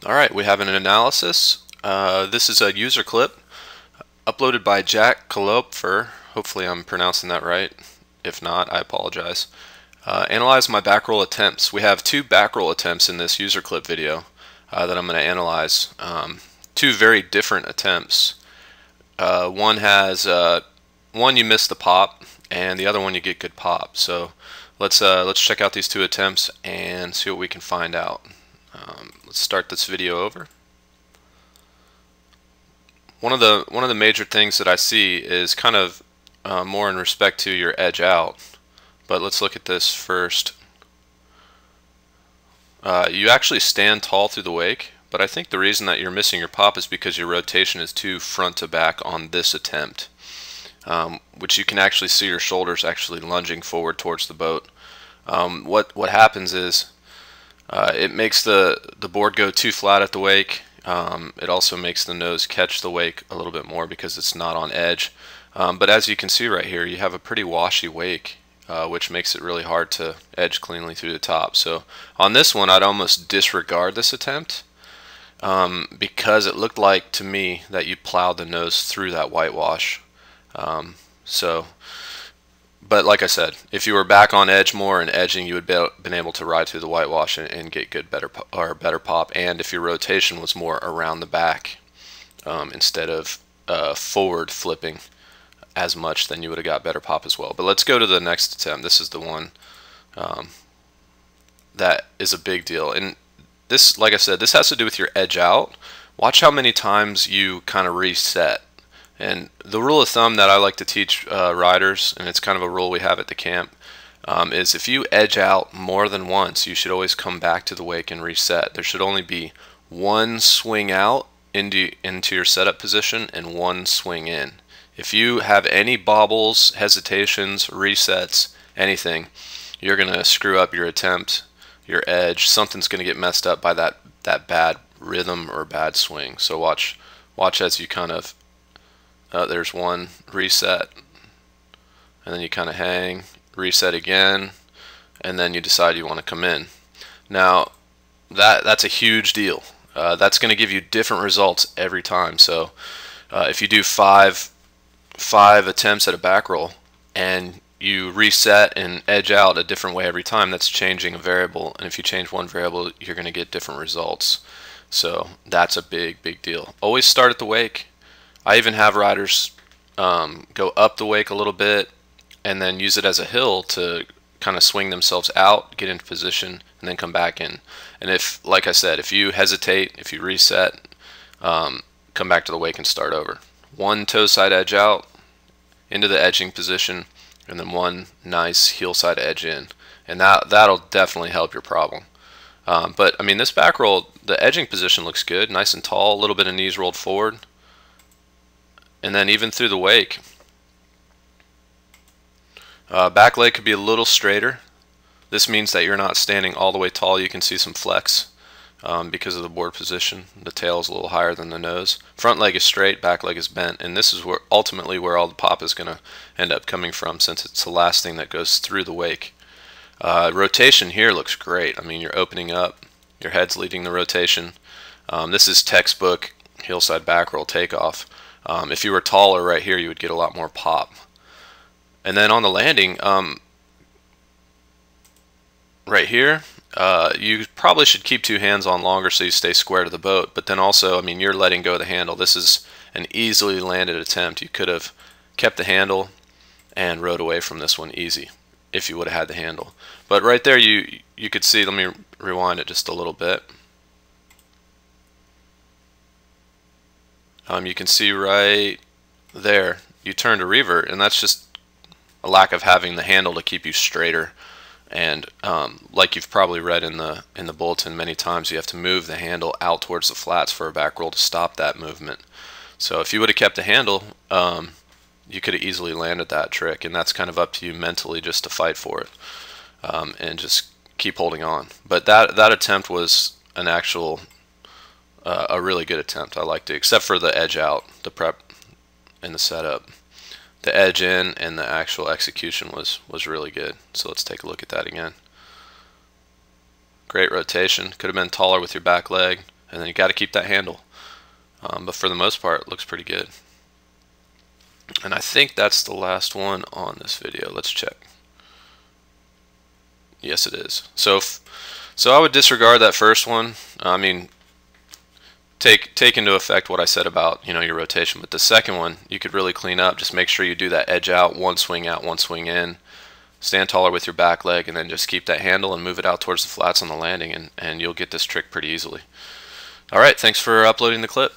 Alright, we have an analysis. This is a user clip uploaded by jackkloepfer. Hopefully I'm pronouncing that right. If not, I apologize. Analyze my backroll attempts. We have two backroll attempts in this user clip video that I'm going to analyze. Two very different attempts. One has one you miss the pop, and the other one you get good pop. So let's check out these two attempts and see what we can find out. Let's start this video over. One of the major things that I see is kind of more in respect to your edge out. But let's look at this first. You actually stand tall through the wake, but I think the reason that you're missing your pop is because your rotation is too front to back on this attempt, which you can actually see your shoulders actually lunging forward towards the boat. What happens is it makes the board go too flat at the wake. It also makes the nose catch the wake a little bit more because it's not on edge. But as you can see right here, you have a pretty washy wake, which makes it really hard to edge cleanly through the top. So on this one, I'd almost disregard this attempt because it looked like to me that you plowed the nose through that whitewash. But like I said, if you were back on edge more and edging, you would have been able to ride through the whitewash and get better pop. And if your rotation was more around the back instead of forward flipping as much, then you would have got better pop as well. But let's go to the next attempt. This is the one that is a big deal. And this, like I said, this has to do with your edge out. Watch how many times you kind of reset. And the rule of thumb that I like to teach riders, and it's kind of a rule we have at the camp, is if you edge out more than once, you should always come back to the wake and reset. There should only be one swing out into your setup position and one swing in. If you have any bobbles, hesitations, resets, anything, you're going to screw up your attempt, your edge. Something's going to get messed up by that bad rhythm or bad swing. So watch as you kind of there's one reset, and then you kind of hang, reset again, and then you decide you want to come in. Now that's a huge deal. That's going to give you different results every time. So if you do five attempts at a back roll and you reset and edge out a different way every time, that's changing a variable, and if you change one variable, you're going to get different results. So that's a big deal. Always start at the wake. I even have riders go up the wake a little bit and then use it as a hill to kind of swing themselves out, get into position, and then come back in. And if, like I said, if you hesitate, if you reset, come back to the wake and start over. One toe side edge out into the edging position, and then one nice heel side edge in. And that'll definitely help your problem. But I mean, this back roll, the edging position looks good, nice and tall, a little bit of knees rolled forward. And then even through the wake, back leg could be a little straighter. This means that you're not standing all the way tall. You can see some flex because of the board position. The tail is a little higher than the nose. Front leg is straight, back leg is bent, and this is where ultimately where all the pop is going to end up coming from, since it's the last thing that goes through the wake. Rotation here looks great. I mean, you're opening up, your head's leading the rotation. This is textbook hillside back roll takeoff. If you were taller right here, you would get a lot more pop. And then on the landing, right here, you probably should keep two hands on longer so you stay square to the boat. But then also, I mean, you're letting go of the handle. This is an easily landed attempt. You could have kept the handle and rode away from this one easy if you would have had the handle. But right there, you could see, let me rewind it just a little bit. You can see right there you turn to revert, and that's just a lack of having the handle to keep you straighter. And like you've probably read in the bulletin many times, you have to move the handle out towards the flats for a back roll to stop that movement. So if you would have kept the handle, you could have easily landed that trick, and that's kind of up to you mentally just to fight for it and just keep holding on. But that attempt was an actual a really good attempt. I liked it, except for the edge out, the prep and the setup. The edge in and the actual execution was really good. So let's take a look at that again. Great rotation. Could have been taller with your back leg. and then you got to keep that handle. But for the most part, it looks pretty good. And I think that's the last one on this video. Let's check. Yes, it is. So I would disregard that first one. I mean, take into effect what I said about, you know, your rotation. But the second one, you could really clean up. Just make sure you do that edge out, one swing out, one swing in. Stand taller with your back leg, and then just keep that handle and move it out towards the flats on the landing, and you'll get this trick pretty easily. All right, thanks for uploading the clip.